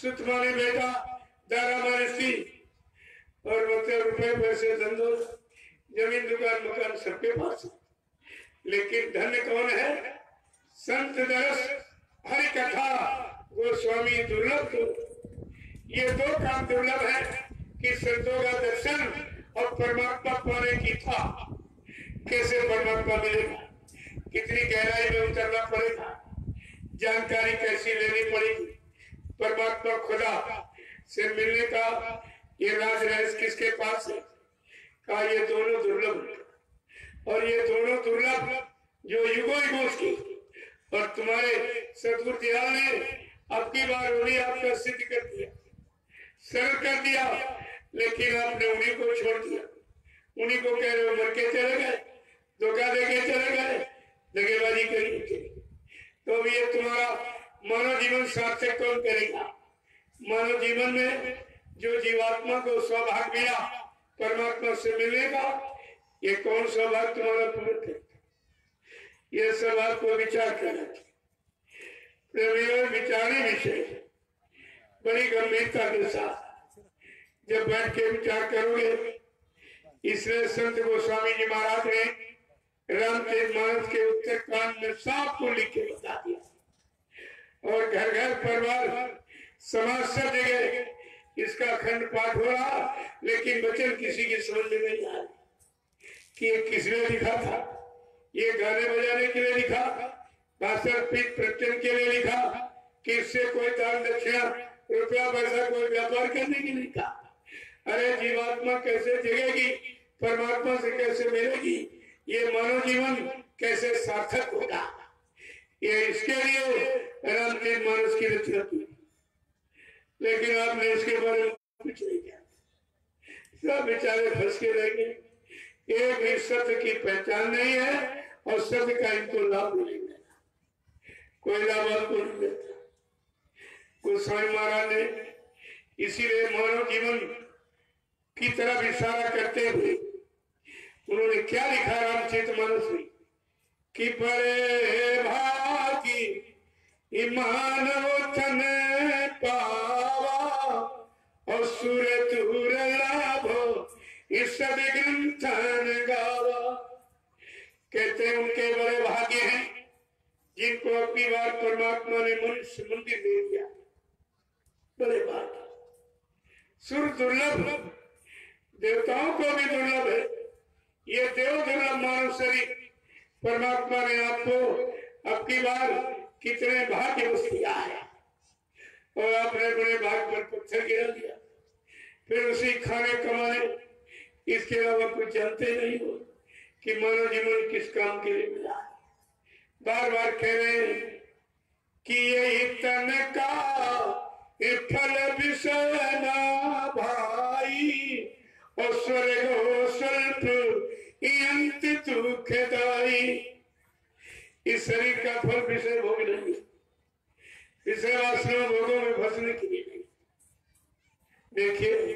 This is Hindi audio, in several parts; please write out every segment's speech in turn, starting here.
सुत माने बेटा, दारा माने स्त्री, और मतलब रुपए पैसे धंधो जमीन दुकान मकान सबके पास है। लेकिन धन्य कौन है? संत दर्श हरि कथा गोस्वामी दुर्लभ। तो ये दो काम दुर्लभ है कि संतों का दर्शन और परमात्मा पाने की था। कैसे परमात्मा मिलेगा? कितनी गहराई में उतरना पड़ेगा, जानकारी कैसी लेनी पड़ेगी, परमात्मा खुदा से मिलने का ये राज रहस्य किसके पास है? कहा ये दोनों दुर्लभ है। और ये दोनों दुर्लभ जो युगों युगों की, और तुम्हारे सदगुरु दयाल ने अब की बार उन्हीं आपका सिद्ध कर दिया, सरल कर दिया। लेकिन आपने उन्हीं को छोड़ दिया, उन्हीं को कह रहे हो मर के चले गए, धोखा दे के चले गए, दगेबाजी करेंगे। तो अब ये तुम्हारा मानव जीवन सार्थक कौन करेगा? मानव जीवन में जो जीवात्मा को सौभाग्य मिला परमात्मा से मिलने का, ये कौन सौभाग्य तुम्हारा पूर्ण करेगा? ये सब आपको विचार करना चाहिए। विचारने विषय बड़ी गंभीरता के साथ जब बैठ के विचार करोगे। इसलिए संत गोस्वामी जी महाराज ने रामचरितमानस के उत्तर कांड में साफ को लिख के बता दिया, और घर घर परिवार समाज सब जगह इसका अखंड पाठ हो रहा। लेकिन वचन किसी की समझ में नहीं आ रही कि ये किसने लिखा था। ये गाने बजाने के लिए लिखा, भाषण पीठ प्रवचन के लिए लिखा, कि इससे कोई दान दक्षिणा रुपया पैसा कोई व्यापार करने के लिए लिखा। अरे जीवात्मा कैसे जगेगी, परमात्मा से कैसे मिलेगी, ये मानव जीवन कैसे सार्थक होगा, ये इसके लिए रामचरितमानस की रचना की। लेकिन आपने इसके बारे में कुछ नहीं किया, सब बेचारे फंस के रह गए। एक भी सत्य की पहचान नहीं है और सत्य का इनको लाभ नहीं मिला, कोई लाभ आपको नहीं मिलता। गोस्वामी महाराज ने इसीलिए मानव जीवन की तरफ इशारा करते हुए उन्होंने क्या लिखा रामचरितमानस में कि परे भागी मानव थन पावा और सुर तुर लाभो इस ग्रंथन गावा। कहते हैं उनके बड़े भाग्य हैं जिनको अपनी बार परमात्मा ने मनुष्य मंदिर दे दिया। बड़े भाग्य। सुर दुर्लभ, देवताओं को भी दुर्लभ है। ये देव दुर्लभ मानव शरीर परमात्मा ने आपको अब की बार कितने भाग्यवश किया है, और आपने बड़े भाग पर पत्थर गिरा दिया। फिर उसी खाने कमाने, इसके अलावा कुछ जानते नहीं हो कि मानव जीवन किस काम के लिए मिला है। बार बार कह रहे हैं कि ये तन का फल विषय ना भाई, और स्वर्ग हो स्वल्प अंत दुखदाई। इस शरीर का फल विषय भोग नहीं, विषय वासना भोगों में फंसने के लिए नहीं। देखिए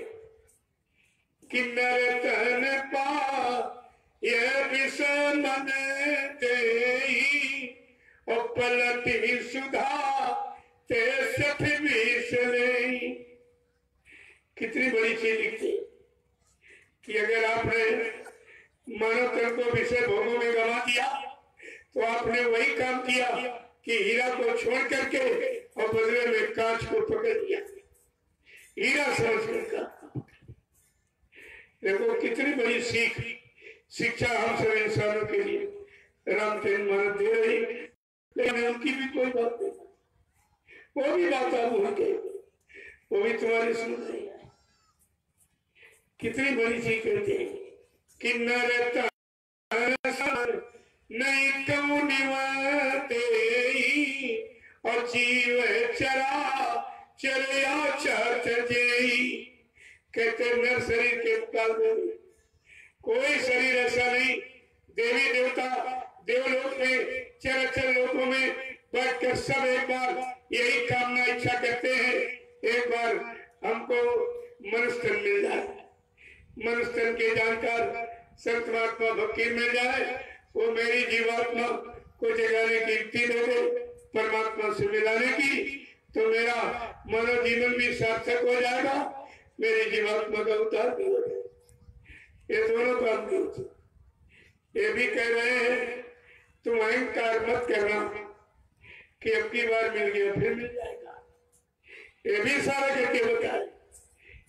किन्नर तन पा ये विषय मन देई, और पलटी सुधा ते सठ विष नहीं। कितनी बड़ी चीज लिखती कि अगर आपने मानव तन को विषय भोगों में गंवा दिया तो आपने वही काम किया कि हीरा को छोड़ करके और बदले में कांच को पकड़ लिया, हीरा समझ कर। देखो कितनी बड़ी शिक्षा हम सब इंसानों के लिए रामचरितमानस दे रही। लेकिन उनकी भी कोई बात नहीं, वो भी बात आप भूल गए, वो भी तुम्हारी सुन रही है। कितनी बड़ी चीज कहते हैं कि नर नहीं कौन और जीव चरा चरया चत जेई। कहते नर शरीर के मुकाबले में कोई शरीर ऐसा नहीं। देवी देवता देवलोक में चराचर लोकों में बैठकर सब एक बार यही कामना इच्छा करते हैं, एक बार हमको मनुष्य मिल जाए, मनुष्य के जानकार संत महात्मा फकीर मिल जाए, वो मेरी जीवात्मा को जगाने की युक्ति दे दे, परमात्मा से मिलाने की, तो मेरा मानव जीवन भी सार्थक हो जाएगा, मेरी जीवात्मा का उद्धार भी हो जाएगा। ये दोनों काम भी होते। ये भी कह रहे हैं तुम अहंकार मत करना कि अब की बार मिल गया फिर मिल जाएगा। ये भी सारा करके बताए,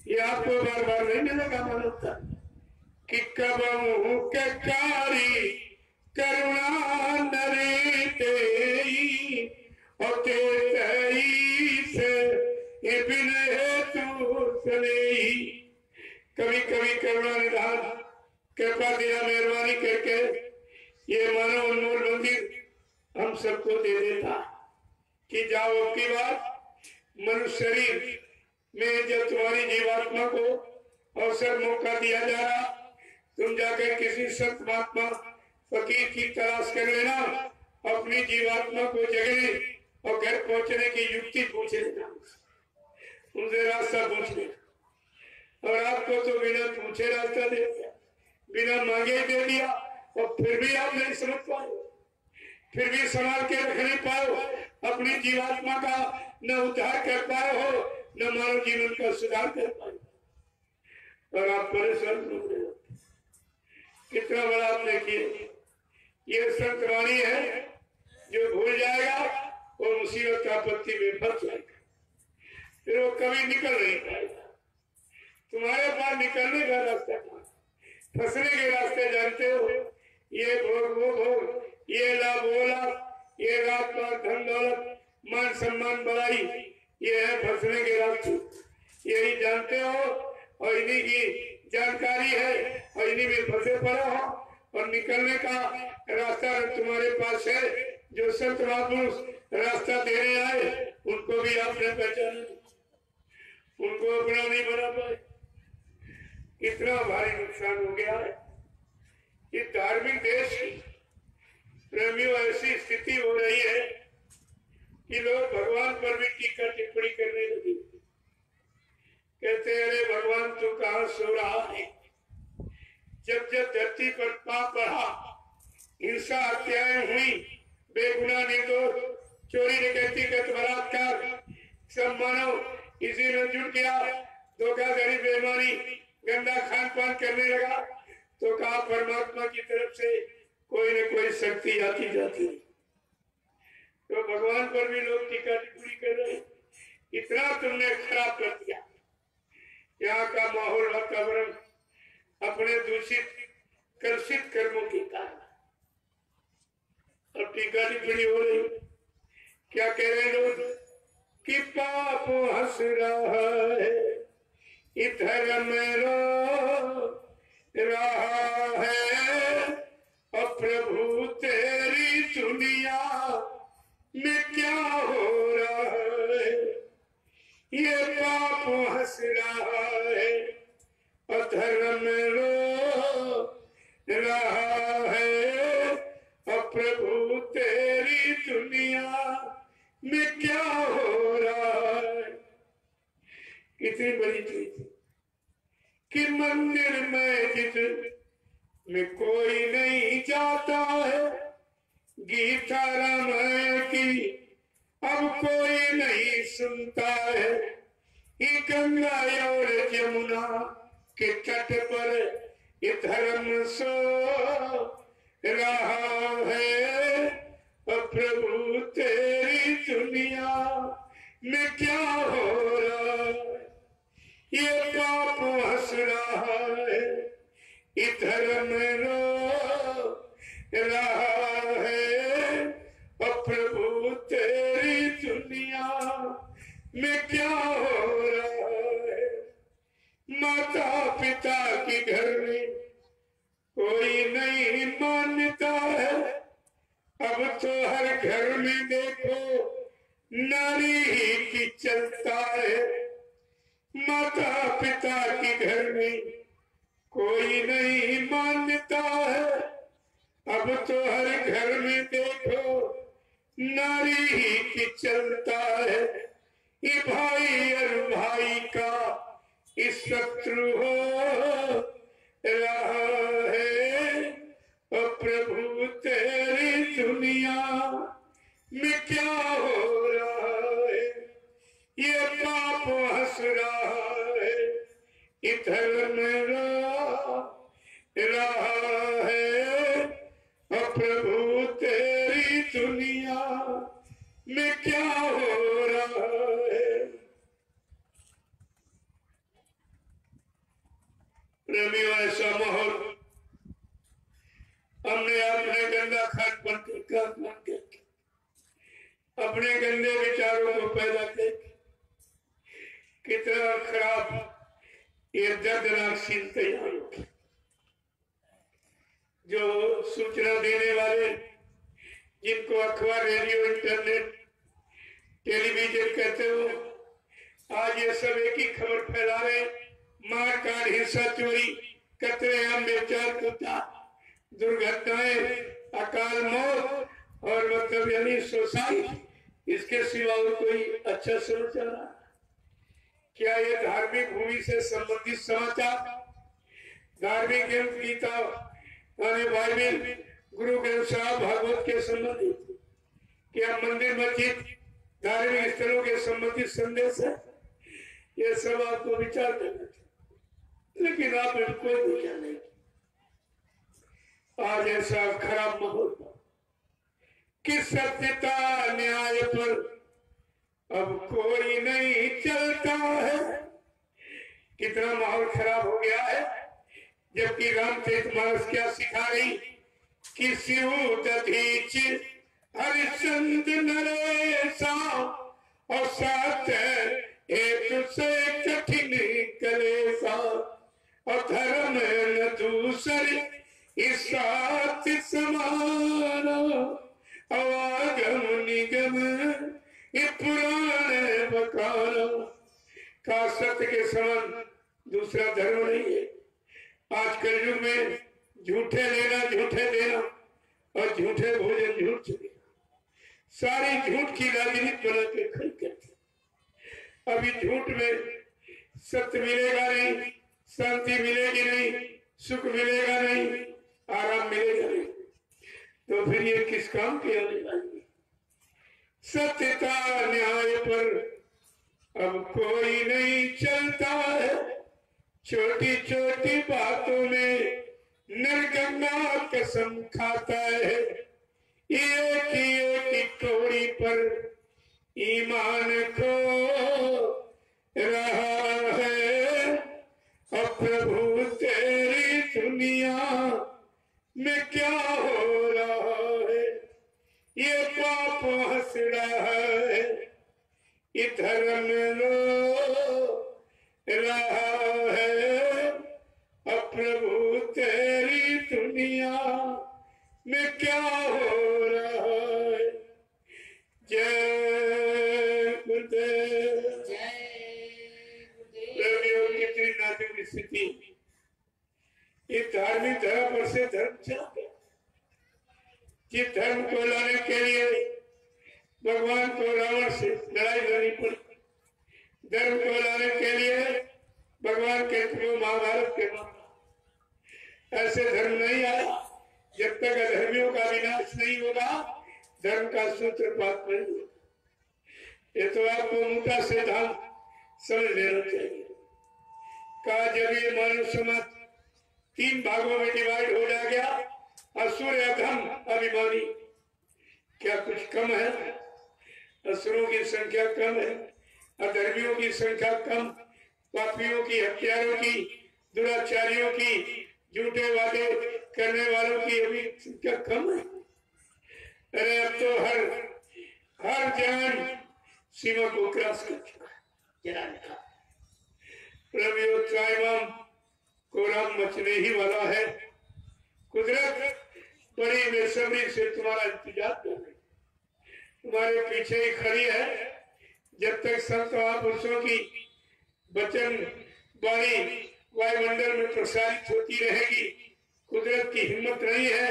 ये आपको बार बार नहीं मिलेगा मानवता कि कब के कारी करुणा नरे तेई और तेई से ये बिन हेतु सने। कभी कभी करुणा निधान कृपा दिया मेहरबानी करके ये मानव अनमोल मंदिर हम सबको दे देता कि जाओ की बात मनुष्य शरीर में जब तुम्हारी जीवात्मा को अवसर मौका दिया जा रहा, तुम जाकर किसी संत महात्मा फकीर की तलाश कर लेना, अपनी जीवात्मा को जगने और घर पहुंचने की युक्ति पूछ लेना, उनसे रास्ता पूछ लेना। और आपको तो बिना पूछे रास्ता दे दिया, बिना मांगे दे दिया, और फिर भी आप नहीं समझ पाए, फिर भी संभाल के रख नहीं पाए अपनी जीवात्मा का, न उद्धार कर पाए हो, न मानव जीवन का सुधार कर पाए, और आप परेशान हो रहे हो। कितना बड़ा आप देखिए, ये संतवाणी है, जो भूल जाएगा वो मुसीबत आपत्ति में फंस जाएगा, फिर वो कभी निकल नहीं पाएगा। तुम्हारे पास निकलने का रास्ता कहाँ? फंसने के रास्ते जानते हो, ये भोग वो भोग, ये लाभ वो लाभ, ये रात पात धन दौलत मान सम्मान बढ़ाई, ये है फंसने के रास्ते। यही जानते हो और इन्हीं की जानकारी है और इन्हीं में फंसे पड़े हो, और निकलने का रास्ता तुम्हारे पास है। जो संत महापुरुष रास्ता देने आए उनको भी आपने पहचाना, उनको अपना नहीं बना पाए। कितना भारी नुकसान हो गया है। इस धार्मिक देश की प्रेमियों ऐसी स्थिति हो रही है कि लोग भगवान पर भी टीका टिप्पणी करने लगे, कहते अरे भगवान तू कहाँ सो रहा है? जब जब धरती पर पाप बढ़ा, हिंसा हत्याएं हुई, बेगुनाह निर्दोष चोरी डकैती बलात्कार सब मानव इसी में जुट गया, धोखाधड़ी बेईमानी गंदा खान पान करने लगा, तो कहा परमात्मा की तरफ से कोई न कोई शक्ति आती जाती है। तो भगवान पर भी लोग टीका टिप्पणी कर रहे हैं, इतना तुमने खराब कर दिया यहाँ का माहौल वातावरण अपने दूषित कलुषित कर्मों के कारण। अब टीका टिप्पणी हो रही, क्या कह रहे लोग कि पाप हंस रहा है, इधर में रो रहा है, और प्रभु तेरी दुनिया में क्या हो रहा है? ये पाप हंस रहा है, अधर्म रो रहा है, और प्रभु तेरी दुनिया में क्या हो रहा है? कितनी बड़ी चीज कि मंदिर मस्जिद में कोई नहीं जाता है, गीता रामायण की अब कोई नहीं सुनता है, ये गंगा और यमुना के तट पर ये धर्म सो रहा है, और प्रभु तेरी दुनिया में क्या हो रहा है? ये पाप हंस रहा है, इधर में रो रहा है, और प्रभु तेरी दुनिया में क्या हो रहा है? माता पिता के घर में कोई नहीं मानता है, अब तो हर घर में देखो नारी ही की चलता है। माता पिता के घर में कोई नहीं मानता है, अब तो हर घर में देखो नारी ही की चलता है। ये भाई और भाई का इस शत्रु हो रहा है, और प्रभु तेरी दुनिया में क्या हो रहा है? हंस रहा है, इधर में रहा है, और प्रभु तेरी दुनिया में क्या हो रहा है। प्रेमियों, ऐसा माहौल हमने अपने गंदा खान बन करके अपने गंदे विचारों को पैदा करके कितना खराब ये दर्दनाक सीन तैयार हो गया। जो सूचना देने वाले, जिनको अखबार, रेडियो, इंटरनेट, टेलीविजन कहते हो, आज ये सब एक ही खबर फैला रहे, मार काट, हिंसा, चोरी, कतलेआम, व्यभिचार, दुर्घटनाएं, अकाल मौत और मतलब यानी सुसाइड, इसके सिवा और कोई अच्छा समाचार? क्या ये धार्मिक भूमि से संबंधित समाचार, धार्मिक ग्रंथ गीता, बाइबल, गुरु ग्रंथ साहब, भागवत के संबंधित, क्या मंदिर, मस्जिद, धार्मिक स्थलों के संबंधित संदेश है? ये सब आपको विचार करना चाहिए, लेकिन आप इनको विचार नहीं। आज ऐसा खराब माहौल कि सत्यता न्याय पर अब कोई नहीं चलता है। कितना माहौल खराब हो गया है, जबकि रामचरितमानस क्या सिखा रही कि शिव दधीच हरिश्चंद्र नरेशा और साथ एक से कठिन कलेसा और धर्म न दूसरे इस साथ समान अवागम निगम ये पुराण बकाना का सत्य के समान दूसरा धर्म नहीं है। आज कल युग में झूठे लेना, झूठे देना और झूठे भोजन, झूठ चलेगा, सारी झूठ की राजनीति बना के खड़ी करती। अभी झूठ में सत्य मिलेगा नहीं, शांति मिलेगी नहीं, सुख मिलेगा नहीं, आराम मिलेगा नहीं, तो फिर ये किस काम की होने वाली? सत्यता न्याय पर अब कोई नहीं चलता है। छोटी छोटी बातों में नरगंगा कसम खाता है। एक ही कौड़ी पर ईमान खो रहा है। अब प्रभु तेरी दुनिया में क्या हो रहा है? ये पाप हंस रहा है, इधर में रो रहा है। अब प्रभु तेरी दुनिया में क्या हो रहा है? जय गुरुदेव। प्रभु कितनी नाजुक स्थिति, ये धार्मिक धर्म पर से धर्म चला गया। जिस धर्म को लाने के लिए भगवान को रावण से लड़ाई लड़नी पड़ी, धर्म को लाने के लिए भगवान कृष्ण को महाभारत के मारा। ऐसे धर्म नहीं आया जब तक अधर्मियों का विनाश नहीं होगा, धर्म का सूत्रपात नहीं होगा। ये तो आपको मोटा सिद्धांत समझ लेना चाहिए। कहा जब ये मानव समाज 3 भागों में डिवाइड हो गया, असुर, अधम, अभिमानी, क्या कुछ कम है? असुरों की संख्या कम है, अधर्मियों की संख्या कम, पापियों की, हत्यारों की, दुराचारियों की, झूठे वादे करने वालों की अभी संख्या कम है। अरे अब तो हर जान सीमा को क्रॉस कर चुका है। प्रभु कोराम मचने ही वाला है। कुदरत बड़ी बेसब्री से तुम्हारा इंतजार कर रही, तुम्हारे पीछे ही खड़ी है। जब तक संत महापुरुषों की वचन वाणी वायुमंडल में प्रसारित होती रहेगी, कुदरत की हिम्मत नहीं है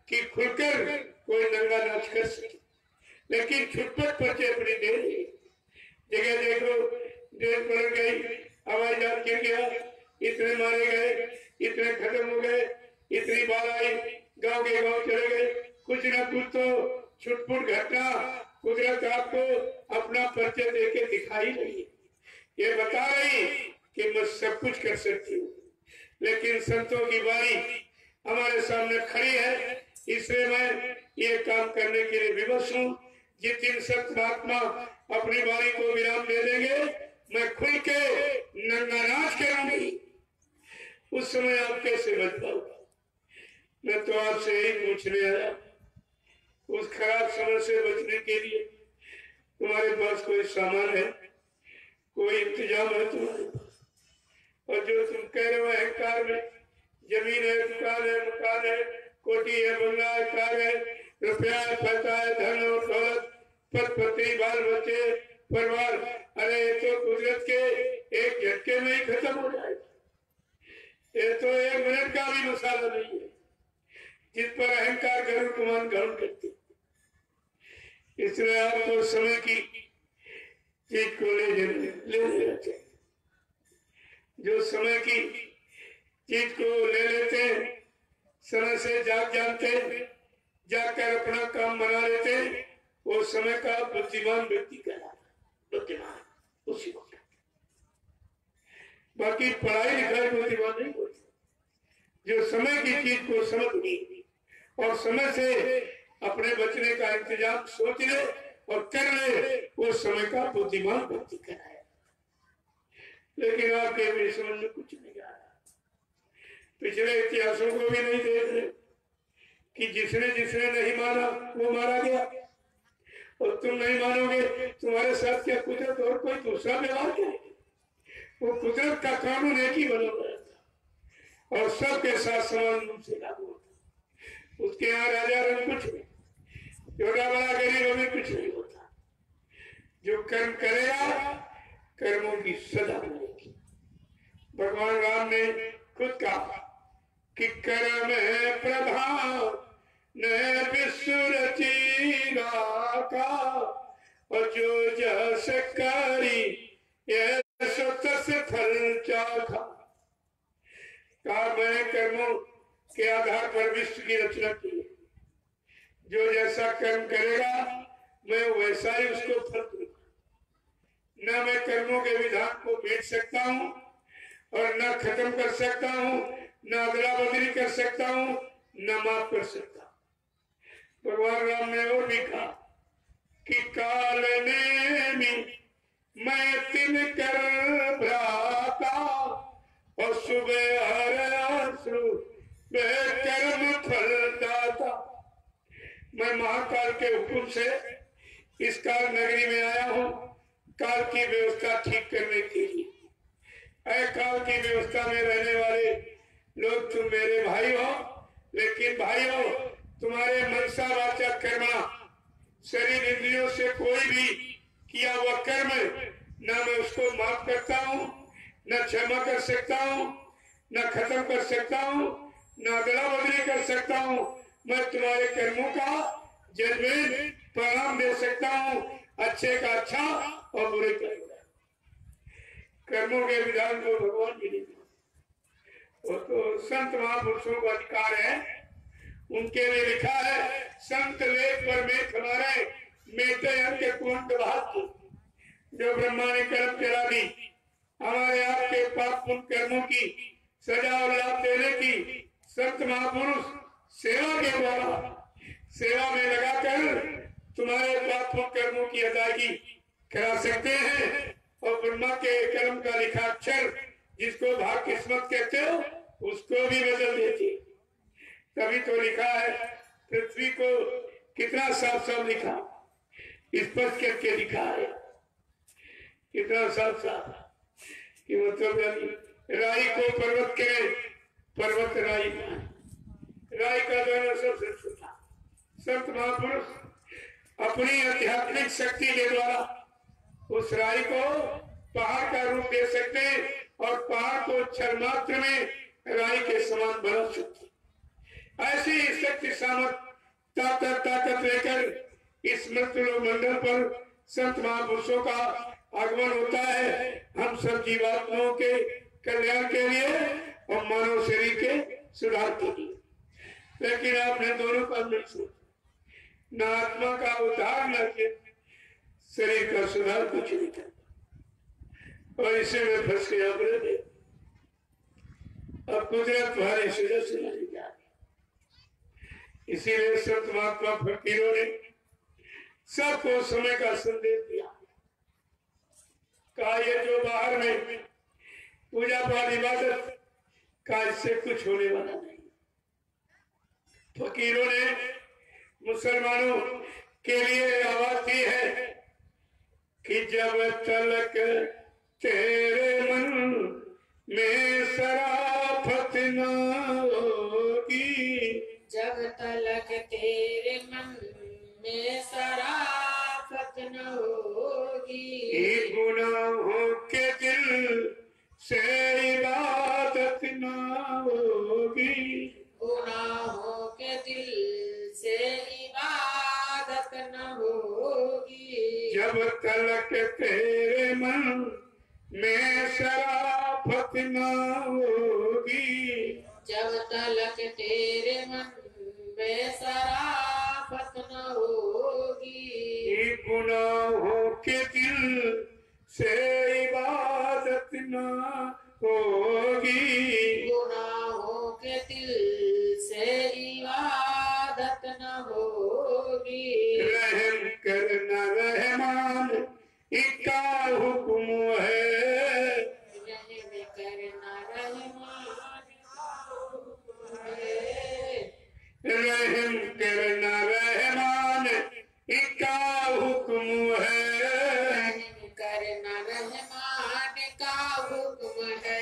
कि खुलकर कोई नंगा नाच कर सके। लेकिन छुटपट पर्चे अपनी दे रही, जगह देखो डेढ़ पलट गई, हवाई जहाज गिर गया, इतने मारे गए, इतने खत्म हो गए, इतनी बाल आई, गांव के गांव चले गए। कुछ ना कुछ तो छुटपुट घटना कुदरत आपको अपना परिचय देके दिखाई नहीं। ये बता रही कि मैं सब कुछ कर सकती हूँ, लेकिन संतों की बारी हमारे सामने खड़ी है, इसलिए मैं ये काम करने के लिए विवश हूँ। जिस दिन संत महात्मा अपनी बारी को विराम दे देंगे, मैं खुल के नंगा नाच करूंगी। उस समय आप कैसे बच पाओगे? मैं तो आपसे यही पूछने आया, उस खराब समय से बचने के लिए तुम्हारे पास कोई सामान है, कोई इंतजाम है तुम्हारे पास? और जो तुम कह रहे हो अहंकार में, जमीन है, दुकान है, मकान है, कोठी है, बंगला है, कार है, रुपया है, पैसा है, धन और दौलत, पद पत्नी, बाल बच्चे, परिवार, अरे ये तो कुदरत के एक झटके में ही खत्म हो जाएगा। ये तो एक मिनट का भी मसाला नहीं है जिस पर अहंकार गरुड़ कुमान ग्रहण करते। इसलिए आपको समय की चीज को ले लेना चाहिए। जो समय की चीज को ले लेते हैं, समय से जाग जानते हैं, जाकर अपना काम बना लेते हैं, वो समय का बुद्धिमान व्यक्ति कहलाता है। बुद्धिमान उसी को, बाकी पढ़ाई लिखाई बुद्धिमान नहीं होती। जो समय की चीज को समझ ली और समय से अपने बचने का इंतजाम सोच ले और कर ले, वो समय का बुद्धिमान व्यक्ति कहलाए। लेकिन आपके भी समझ में कुछ नहीं आ रहा। पिछले इतिहासों को भी नहीं देख रहे कि जिसने जिसने नहीं माना वो मारा गया, और तुम नहीं मानोगे, तुम्हारे साथ क्या कुदरत और कोई दूसरा व्यवहार करेगी? वो कुदरत का कानून एक ही बना हुआ था और सबके साथ समान रूप से लागू होता। उसके यहाँ राजा रंग कुछ नहीं, छोटा बड़ा गरीब में कुछ नहीं होता। जो कर्म करेगा कर्मों की सजा मिलेगी। भगवान राम ने खुद कहा कि कर्म है प्रधान न विश्व रचीगा का, और जो जस करी यह स्वतः से फल चाखा। कहा मैंने कर्मों के आधार पर विश्व की रचना की है। जो जैसा कर्म करेगा मैं वैसा ही उसको फल दूंगा। न मैं कर्मों के विधान को बेच सकता हूँ और न खत्म कर सकता हूँ, न अदला बदली कर सकता हूँ, न माफ कर सकता। भगवान राम ने और भी कहा कि काल ने मैं तिन कर भ्राता और सुबह हर कर्म फल दाता। मैं महाकाल के हुक्म से इस काल नगरी में आया हूँ काल की व्यवस्था ठीक करने के लिए। ऐ काल की व्यवस्था में रहने वाले लोग, तुम मेरे भाई हो, लेकिन भाइयों तुम्हारे मनसा वाचा कर्मा, शरीर इंद्रियों से कोई भी किया हुआ कर्म न मैं उसको माफ करता हूँ, न क्षमा कर सकता हूँ, न खत्म कर सकता हूँ, न अदला बदली कर सकता हूँ। मैं तुम्हारे कर्मों का जजमेंट परिणाम दे सकता हूँ, अच्छे का अच्छा और बुरे का बुरा। कर्मों के विधान को भगवान भी नहीं, वो तो संत महापुरुषों का अधिकार है। उनके लिए लिखा है संत लेख पर मेघ हमारे मेटे अंक कुंड भात। जो ब्रह्मा ने कर्म चला दी, हमारे आपके पाप पुण्य कर्मों की सजा और लाभ देने की संत महापुरुष सेवा के द्वारा सेवा में लगाकर तुम्हारे पाप पुण्य कर्मों की अदायगी करा सकते हैं। और ब्रह्मा के कर्म का लिखा अक्षर जिसको भाग किस्मत कहते हो उसको भी बदल देती। तभी तो लिखा है, पृथ्वी को कितना साफ साफ लिखा, स्पष्ट करके लिखा है, कितना साफ साफ कि मतलब राई को पर्वत करे, पर्वत राई राई का दोनों सबसे छोटा। संत महापुरुष अपनी आध्यात्मिक शक्ति के द्वारा उस राई को पहाड़ का रूप दे सकते हैं और पहाड़ को क्षण मात्र में राई के समान बना सकते। ऐसी शक्ति सामर्थ्य ताकत लेकर इस मृत्यु मंडल पर संत महापुरुषों का आगमन होता है, हम सब जीवात्माओं के कल्याण के लिए और मानव शरीर के सुधार के लिए। लेकिन आपने दोनों का नहीं सोचा, न आत्मा का उद्धार न शरीर का सुधार कुछ नहीं करता। और इसे में फंस गया अपने। अब कुदरत तुम्हारी सुजह से नहीं जा रही। इसीलिए संत महात्मा फकीरों ने सबको समय का संदेश दिया। कहा ये जो बाहर में पूजा पाठ इबादत का, इससे कुछ होने वाला नहीं। फकीरों ने मुसलमानों के लिए आवाज दी है कि जब तलक तेरे मन में शराफत न होगी, जब तलक तेरे मन में शराफत न होगी, गुनाहों के दिल से इबादत न होगी, गुनाहों के दिल से इबादत न होगी, जब तलक तेरे मन में शराफत न होगी, जब तलक तेरे मन में शराफत न होगी, गुनाहों के दिल से इबादत न होगी, गुनाहों के दिल से इबादत न होगी। रहम करना रहमान इका हुक्म है, रहम करना रहमान का हुक्म है, रहम करना रहमान इका हुक्म है, रहम करना रहमान का हुक्म है,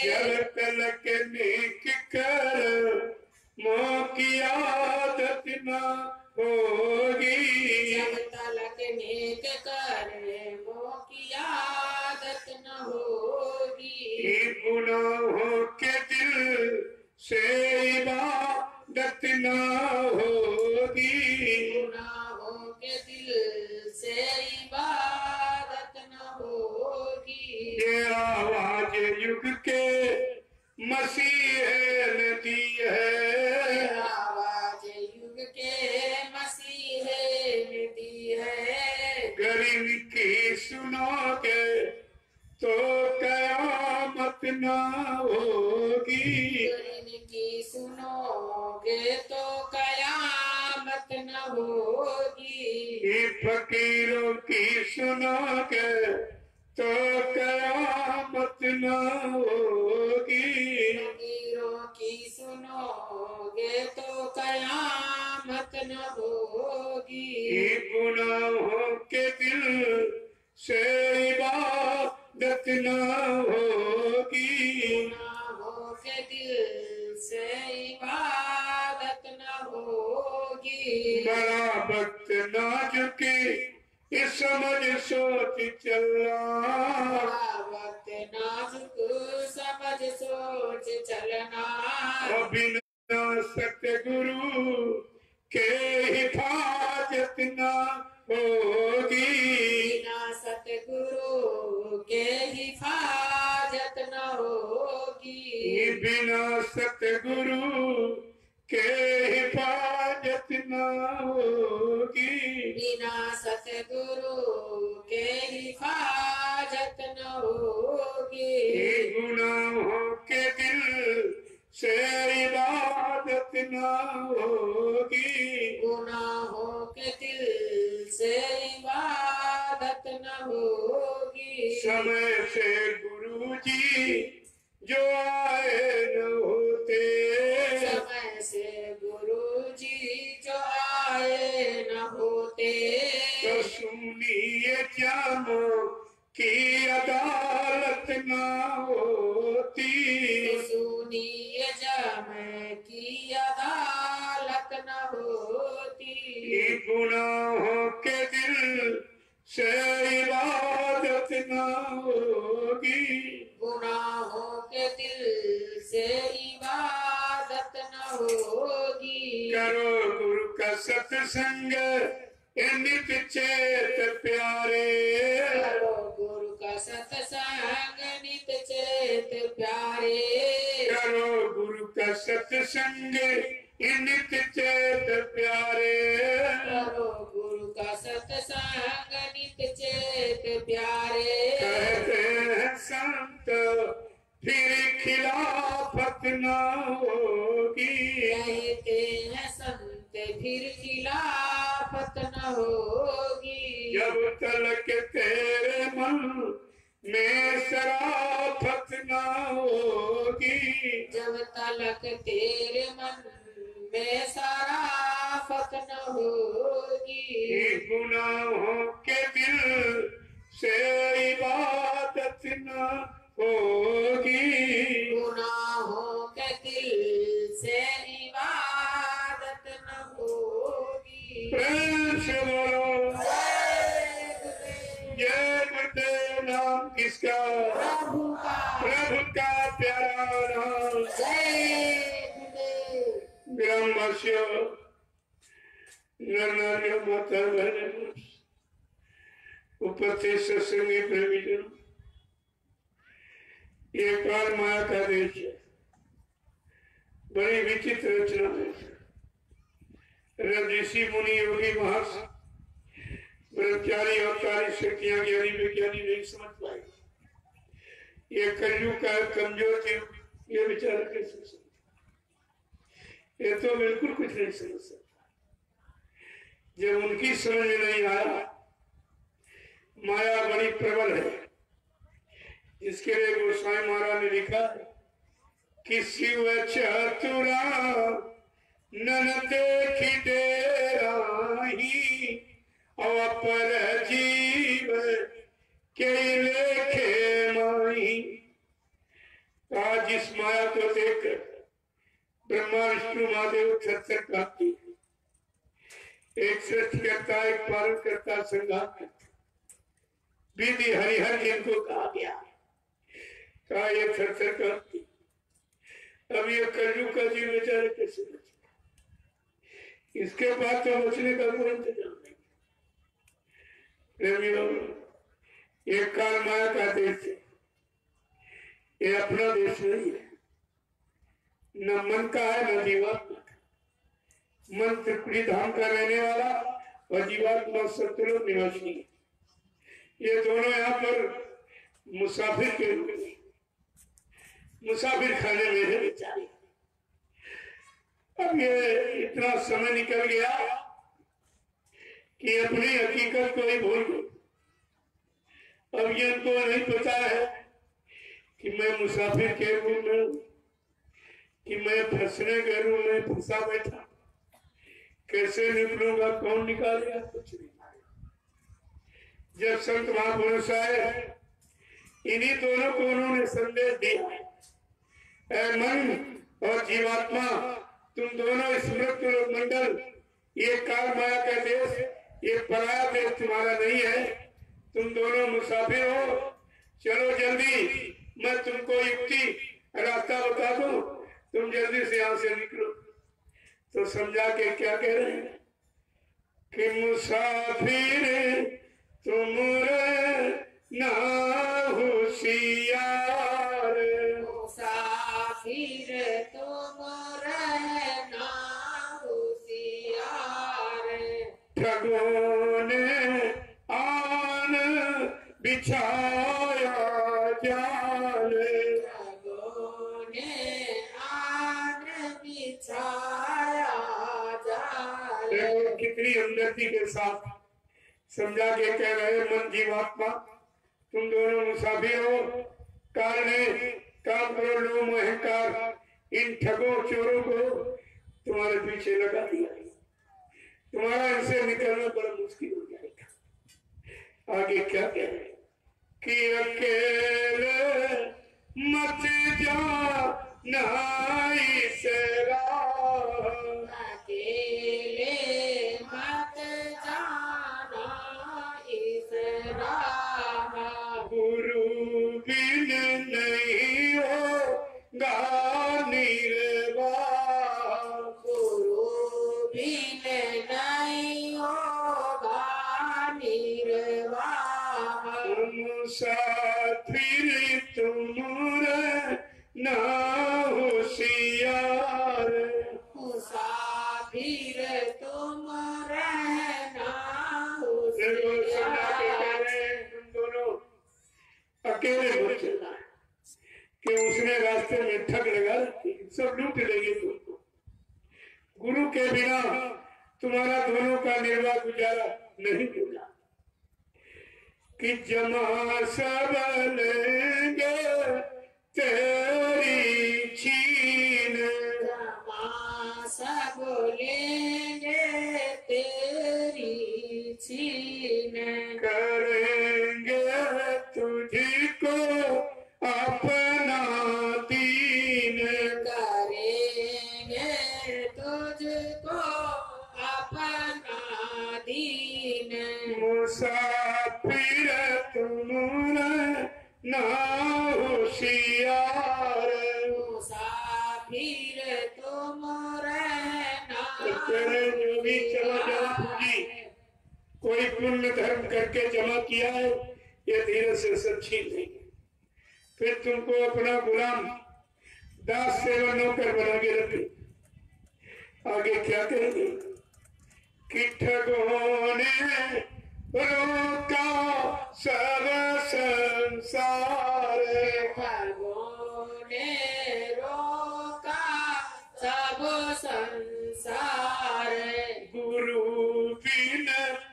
जब तलक नेक कर मोह की आदत न होगी, जब तलक नेक करे मोह की आदत न होगी, गुनाहों के दिल से इबादत न होगी, गुनाहों के दिल से इबादत न होगी। ये आवाज युग के मसीह ने दी है, आवाज युग के मसीह ने दी है, गरीब की सुनोगे तो कयामत न होगी, गरीब की सुनोगे तो कयामत न होगी, ये फकीरों की सुनोगे तो कयामत न होगी, फकीरों की सुनोगे तो कयामत न होगी, गुनाहों के दिल से इबादत न होगी, गुनाहों के दिल से इबादत न होगी। बड़ा वक्त नाजुकी इस समझ सोच चलना, बड़ा वक्त नाजुक समझ सोच चलना, बिना सतगुरु के हिफाजत न होगी, बिना सतगुरु के हिफाजत न होगी, बिना सतगुरु के हिफाजत न होगी, बिना सतगुरु के हिफाजत न होगी, गुनाहों के दिल से इबादत न होगी, गुनाहों के दिल से इबादत न होगी। समय से गुरु जी जो आए न होते, समय से गुरु जी जो आए न होते, तो सुनिए जानो की अदालत न होती, तो सुनिए जम की अदालत न होती, गुनाहों के दिल से इबादत न होगी, गुनाहों के दिल से इबादत न होगी। करो गुरु का सत्संग नित्य चेत प्यारे, करो गुरु का सत्संग नित चेत प्यारे, करो गुरु का सत्संग नित्य चेत प्यारे, करो गुरु का सत्संग नित चेत प्यारे, कहते हैं संत फिर खिलाफत न होगी। कहते हैं संत फिर खिलाफत न होगी। जब तलक तेरे मन में शराफत न होगी। जब तलक तेरे मन में शराफत न होगी। गुनाहों के दिल से इबादत न होगी। गुनाहों के दिल से इबादत न होगी। प्रेम से बोलो जय गुरुदेव। नाम किसका? प्रभु का। प्रभु का प्यारा नाम। जय गुरुदेव। ग्रामवासियों, नर नारियों, माता बहनों, उपस्थित सत्संगी प्रेमीजनों, ये काल माया का देश है। बड़ी विचित्र रचना है। ऋषि मुनि योगी महर्षि ब्रह्मचारी अवतारी शक्तियां ज्ञानी विज्ञानी नहीं समझ पाए। ये कलयुग का कमजोर जीव ये विचार कैसे समझ? ये तो बिल्कुल कुछ नहीं समझ सकता। जब उनकी समझ में नहीं आया, माया बड़ी प्रबल है। इसके लिए गोस्वामी महाराज ने लिखा कि शिव चतुरा नन देखी डेराही अपर जीव के लेखे माही। कहा जिस माया को देखकर ब्रह्मा विष्णु महादेव थर कांपती, एक सृष्टि करता एक पालन करता संघात करता, विधि हरिहर जिनको कहा गया, कहा ये थर कांपती। अब ये कलयुग का जीव बेचारे कैसे बचेगा? इसके बाद तो बचने का कोई इंतजाम नहीं। प्रेमियों, ये काल माया का देश है, ये अपना देश नहीं है। न मन का है न जीवात्मा का। मन त्रिपुरी धाम का रहने वाला और जीवात्मा सत्य निवासी है। ये दोनों यहाँ पर मुसाफिर के रूप में, मुसाफिर खाने में है बेचारे। अब ये इतना समय निकल गया कि अपनी हकीकत को ही भूल गए। अब ये इनको नहीं पता है कि मैं मुसाफिर के रूप में हूं, कि मैं फंसने के रूप में फंसा बैठा। कैसे निकलूंगा, कौन निकालेगा, कुछ नहीं। जब संत महापुरुष आए, इन्हीं दोनों को उन्होंने संदेश दिया, ऐ मन और जीवात्मा, तुम दोनों स्मृत मंडल, ये काल माया का देश, ये पराया देश तुम्हारा नहीं है। तुम दोनों मुसाफिर हो। चलो जल्दी, मैं तुमको युक्ति रास्ता बता दूं, तुम जल्दी से यहाँ से निकलो। तो समझा के क्या कह रहे हैं कि मुसाफिर तुम ना होशियार, मुसाफिर तुम रहना होशियार। ठगों ने आन बिछाया जाल, ठगों ने आन बिछाया जाल। देखो कितनी हमदर्दी के साथ समझा के कह रहे, मन जीवात्मा तुम दोनों मुसाफिर हो। काल ने काम करो, लोम अहंकार इन ठगों चोरों को तुम्हारे पीछे लगा दिया। तुम्हारा इनसे निकलना बड़ा मुश्किल हो जाएगा। आगे क्या कह रहे हैं कि अकेले मत जा नाई से अकेले मत जाना इस राह। गुरु बिन नहीं होगा निर्वाह, गुरु बिन नहीं होगा निर्वाह। मुसाफिर कि उसने रास्ते में ठग लगा रखी, सब लूट लेंगे तुमको। गुरु के बिना तुम्हारा दोनों का निर्वाह गुजारा नहीं होगा। कि जमा सब लेंगे तेरी छीन, जमा सब लेंगे तेरी छीन, करेंगे तुझको अपना दीन, करेंगे तुझको अपना दीन। मुसाफिर तुम ना होशियार, मुसाफिर तुम रहना। तेरे जो भी जमा पूंजी कोई पुण्य धर्म करके जमा किया है, ये धीरे से सब छीन लेंगे। फिर तुमको अपना गुलाम दास सेवा नौकर बना के रखे। आगे क्या कहेंगे? कि ठगों ने रोका सब संसार, ठगों ने रोका सब संसार, गुरु बिन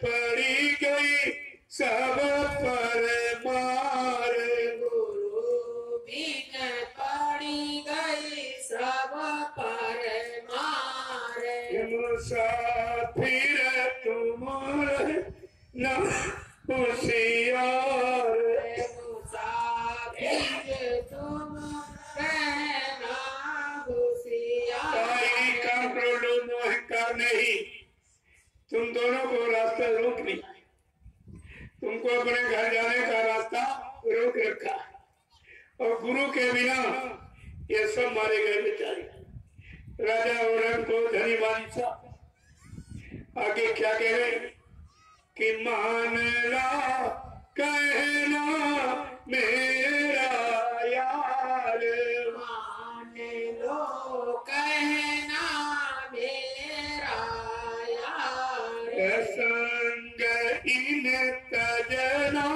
पड़ी गई सब पर मार, गुरु बिन पड़ी गई सब पर मार। मुसाफिर तुम न होशियार, मुसाफिर तुम रहना होशियार। काम क्रोध मोह अहंकार नहीं, तुम दोनों को रास्ता रोक लिया, तुमको अपने घर जाने का रास्ता रोक रखा है। और गुरु के बिना ये सब मारे गए बेचारे, राजा और को धनी बादशाह। आगे क्या कह रहे? कि मान ला कहना मेरा यार, मान लो कहना मेरा यार। संग इन तजना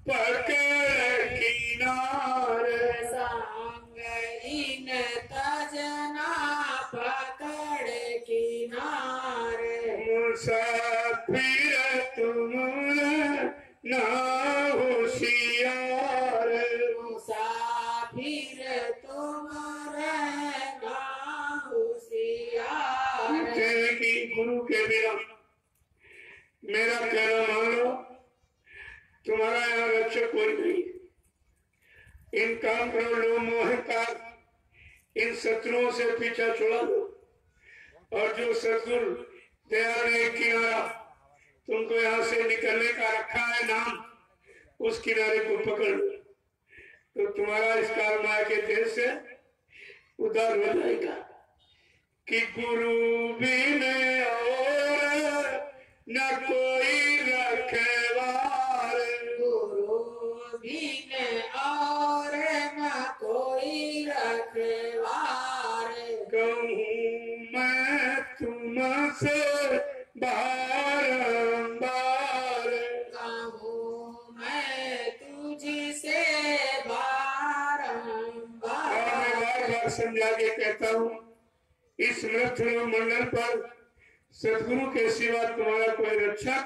पकड़ किनार, संग इन तजना पकड़ किनार। मुसाफिर तुम ना होशियार, मुसाफिर तुम रहना होशियार। कि गुरु के बिना मेरा कहना मान लो, तुम्हारा यहाँ रक्षक कोई नहीं। इन काम करो लो मोहकार, इन शत्रुओं से पीछा छुड़ा दो। और जो सदगुरु दया ने किनारा तुमको यहाँ से निकलने का रखा है नाम, उस किनारे को पकड़ लो, तो तुम्हारा इस काल माया के देश से उद्धार हो जाएगा। कि गुरु बिन और न कोई रखवार, गुरु बिन और न कोई रखवार। कहूँ मैं तुमसे बारंबार, कहूँ मैं तुझसे बारंबार। मैं बार बार समझा के कहता हूँ, इस मृत्यु मंडल पर सदगुरु के सिवा तुम्हारा कोई रक्षक,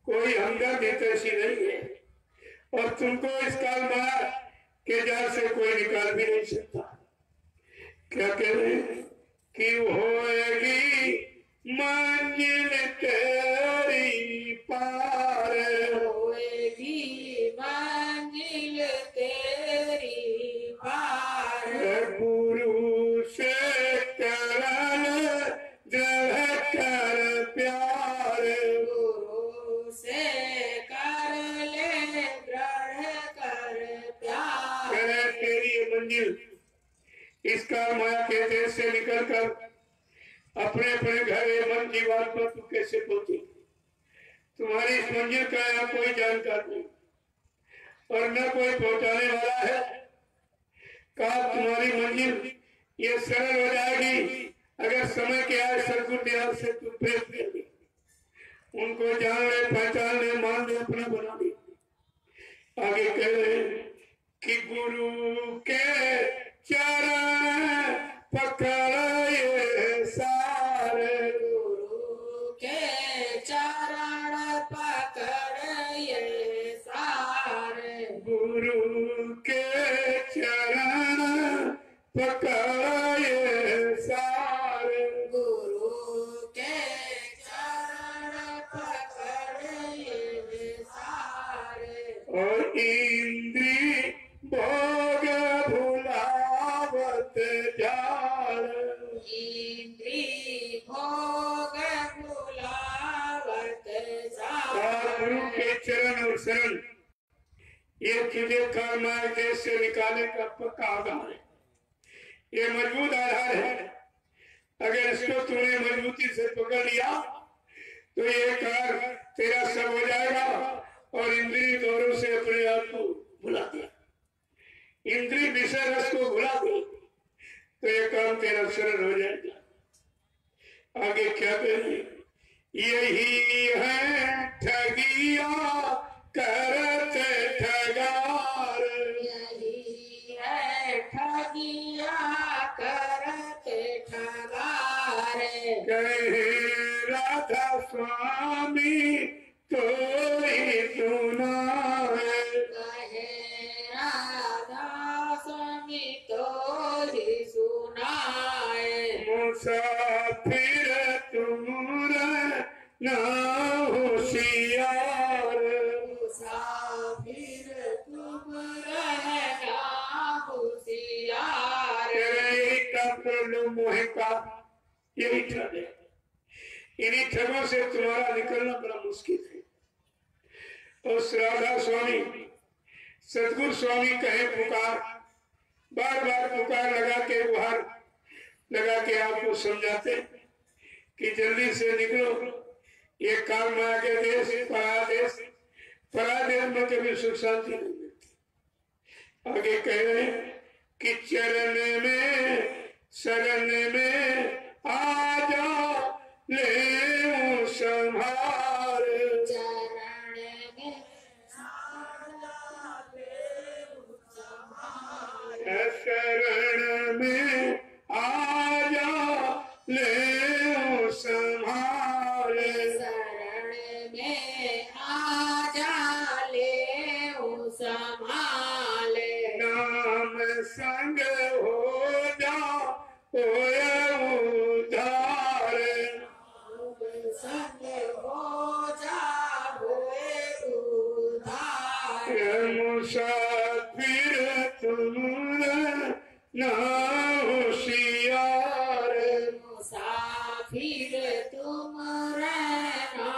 कोई हमदर्द हितैषी नहीं है। और तुमको इस काल माया के जाल से कोई निकाल भी नहीं सकता। क्या कह रहे हैं? कि होएगी मंजिल तेरी पार, होएगी मंजिल तेरी पार। गुरु से करन दृढ़ कर प्यार, गुरु से कर ले दृढ़ कर प्यार। तेरी मंजिल इस काल माया के देश से निकलकर अपने अपने घर मन जीवन पर तू कैसे पहुंची? तुम्हारी इस मंजिल का यहाँ कोई जानकार नहीं और न कोई पहुंचाने वाला है। कहा तुम्हारी मंजिल ये सरल हो जाएगी अगर समय के आए सदगुरु दयाल से तू प्रेम कर ले, उनको जान ले, पहचान ले, मान ले, अपना बना ले। आगे कह रहे हैं कि गुरु के पकड़े सारे। गुरु के चरण पकड़े सारे। और इंद्री भोग भुलावत जाल। इंद्री भोग भुलावत गुरु जाल। के चरण और शरण ये तुझे कर्म देश से निकालने का पक्का आधार है, ये मजबूत आधार है। अगर इसको तूने मजबूती से पकड़ लिया तो ये कार्य तेरा सब हो जाएगा। और इंद्रिय दौरों से अपने आप को भुला दिया, इंद्रिय विषय रस को भुला दी तो ये काम तेरा सरल हो जाएगा। आगे क्या कहें, यही है ठगिया करते ठगार। यही है ठगिया करते ठगार। कहे राधा स्वामी तो ही सुनाए। कहे राधा स्वामी तो ही सुनाए। मुसाफिर तुम ना होशियार। मुसाफिर तुम रहना होशियार। यही का मोह का यही ठग है, इन्हीं ठगों से तुम्हारा निकलना बड़ा मुश्किल है। और राधा स्वामी सदगुरु स्वामी कहे पुकार, बार बार पुकार लगा के गुहार लगा के आपको समझाते कि जल्दी से निकलो, ये काल माया के देश परादेश, परादेश में कभी सुख शांति नहीं मिलती। आगे कह रहे हैं कि चरण में शरण में आ जा ले संभार। चरण में शरण में आ जा ले संभार। शरण में आ जा ले संभाले। नाम संग हो जा होए उधार। संग हो जा होए उधार। मुसाफिर तुम ना होशियार। मुसाफिर तुम रहना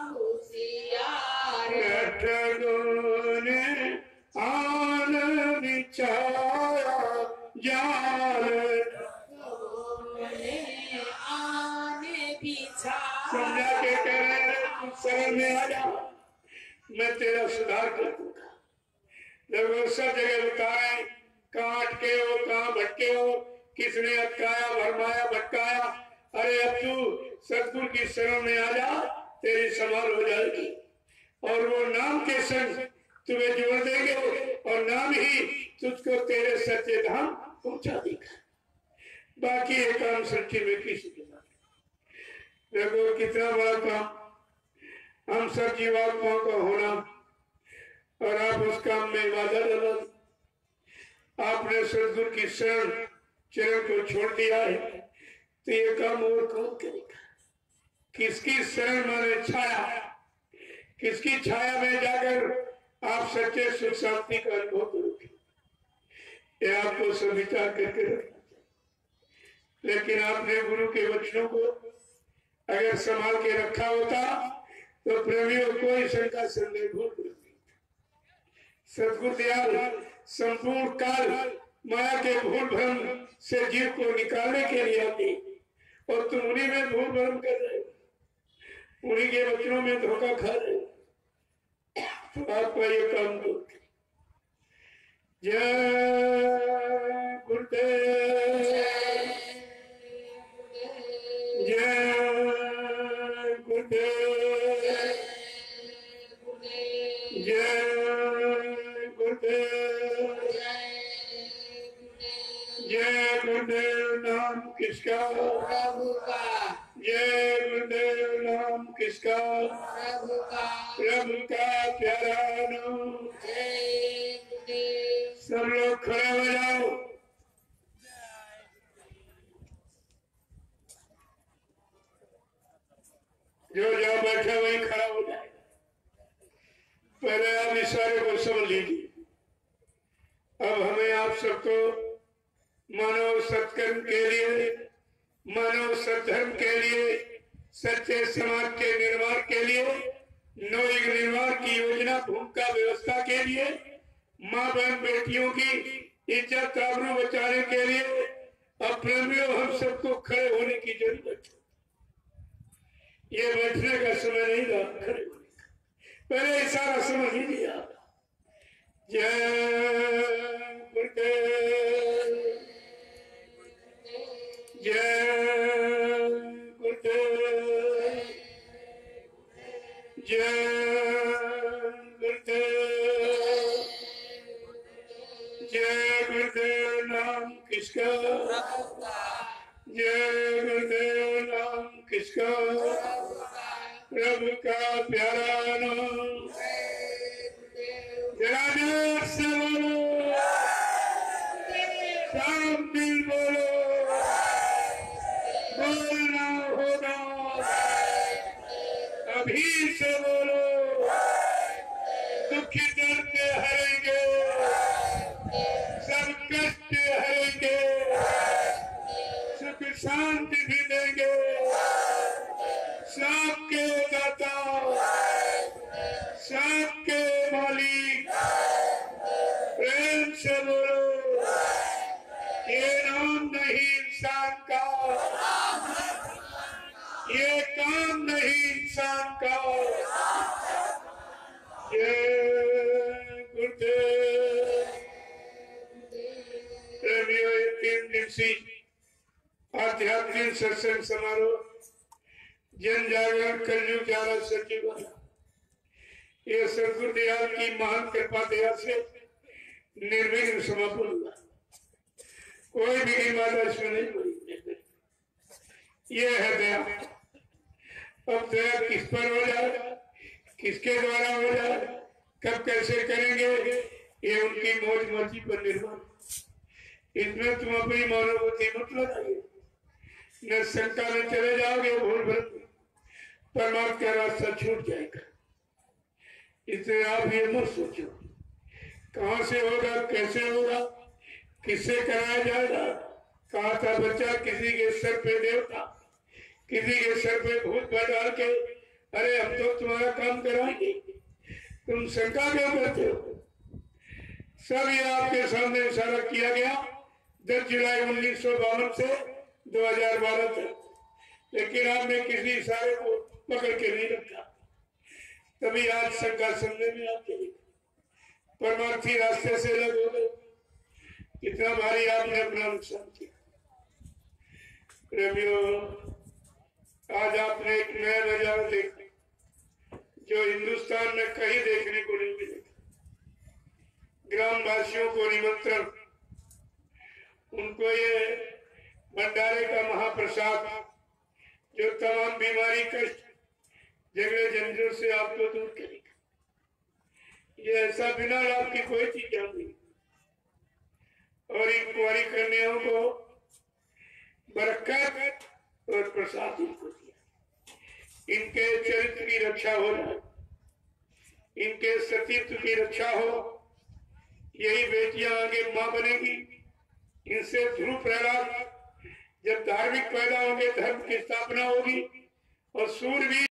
होशियार। ठगों ने आन बिछाया जाल। आने पीछा समझा के कह रहे हैं तू शरण में आ जा, मैं तेरा सुधार कर दूंगा। जब वो सब जगह बताए कहाँ अटके हो, कहाँ भटके हो, किसने अटकाया भरमाया भटकाया, अरे अब तू सतगुरु की शरण में आ जा, तेरी संभाल हो जाएगी। और वो नाम के संग तुम्हें जोड़ देंगे और नाम ही तुझको तेरे सच्चे धाम पहुंचा देगा। बाकी ये काम सच्ची में किसी के साथ देखो कितना बड़ा काम हम सब जीवात्माओं का होना, और आप उस काम में वादा डाला, आपने सदगुरु की शरण चरण को छोड़ दिया है, तो ये काम और कौन करेगा? किसकी शरण माने छाया, किसकी छाया में जाकर आप सच्चे सुख शांति का अनुभव करोगे? ये आपको सब विचार करके रखना चाहिए। लेकिन आपने गुरु के वचनों को अगर संभाल के रखा होता तो प्रेमियों कोई शंका संदेह भूल नहीं। सतगुरु दयाल संपूर्ण काल माया के भूल भ्रम से जीव को निकालने के लिए आती, और तुम उन्हीं में भूल भ्रम कर रहे हो, उन्हीं के वचनों में धोखा खा रहे हो। तो आपका ये काम दूर करें। जय गुरुदेव, जय गुरुदेव, जय गुरुदेव, जय गुरुदेव। नाम किसका? प्रभु का। जय गुरुदेव। नाम किसका? प्रभु का। प्रभु का प्यारा नाम। जय गुरुदेव। सब लोग खड़े हो जाओ। जो जहाँ बैठा वहीं खड़ा हो जाएगा। पहले आप इशारे को समझ लीजिए। अब हमें आप सबको मानव सत्कर्म के लिए, मानव सद्धर्म के लिए, सच्चे समाज के निर्माण के लिए, नवयुग निर्माण की योजना, भूमिका व्यवस्था के लिए, माँ बहन बेटियों की इज्जत आबरू बचाने के लिए अपने हम सबको खड़े होने की जरूरत है। ये बैठने का समय नहीं रहा, खड़े होने का। पहले इशारा समझ लीजिए आप। जय गुरुदेव, जय गुरुदेव, जय गुरुदेव, जय गुरुदेव नाम किसका, जय गुरुदेव नाम किसका, प्रभु का प्यारा नाम। जरा जोर से बोलो, शांति बोलो, बोलना होगा अभी से बोलो। दुखी दर्द हरेंगे, सब कष्ट हरेंगे, सुख शांति भी देंगे। सबके दाता, सबके मालिक, प्रेम से बोलो। ये नाम नहीं इंसान का, ये काम नहीं इंसान का। जय गुरुदेव। प्रेमियों, ये 3 दिवसीय आध्यात्मिक सत्संग समारोह जन जागरण कलयुग 11 सचिव, ये सदगुरु दयाल की महान कृपा दया से निर्विघ्न समापन हुआ। कोई भी बाधा इसमें नहीं पड़ी। ये है दया। अब दया किस पर हो जाए, किसके द्वारा हो जाए, कब कैसे करेंगे, ये उनकी मौज मर्जी पर निर्भर। इसमें तुम अपनी मानवता मत लगाइए, न शंका में चले जाओगे, भूल भर परमात्मा का रास्ता छूट जाएगा। इसलिए आप ये मत सोचो कहां से होगा, कैसे होगा, किससे कराया जाएगा। कहा था बच्चा, किसी के सर पे देवता, किसी के सर पे भूत डाल के, अरे हम तो तुम्हारा काम कराएंगे, तुम शंका क्यों करते हो। सब ये आपके सामने इशारा किया गया 10 जुलाई 1952 से 2012 तक, लेकिन आपने किसी इशारे को पकड़ के नहीं रखा। तभी आज शंका सुनने में आते परमार्थी रास्ते से अलग हो गए। कितना भारी आपने अपना नुकसान किया। प्रेमियों, आज आपने एक नया नजारा देखा जो हिंदुस्तान में कहीं देखने को नहीं मिलेगा। ग्रामवासियों को निमंत्रण, उनको ये भंडारे का महाप्रसाद जो तमाम बीमारी, कष्ट, झगड़े झंझट से आपको दूर करेगा। ये ऐसा बिना लाभ की कोई चीज नहीं। और इन कुंवारी कन्याओं को बरकत और प्रसाद इनको दिया। इनके चरित्र की रक्षा हो जाए, इनके सतीत्व की रक्षा हो। यही बेटियां आगे मां बनेगी। इनसे ध्रुव प्रहलाद जब धार्मिक पैदा होंगे, धर्म की स्थापना होगी और सूरवीर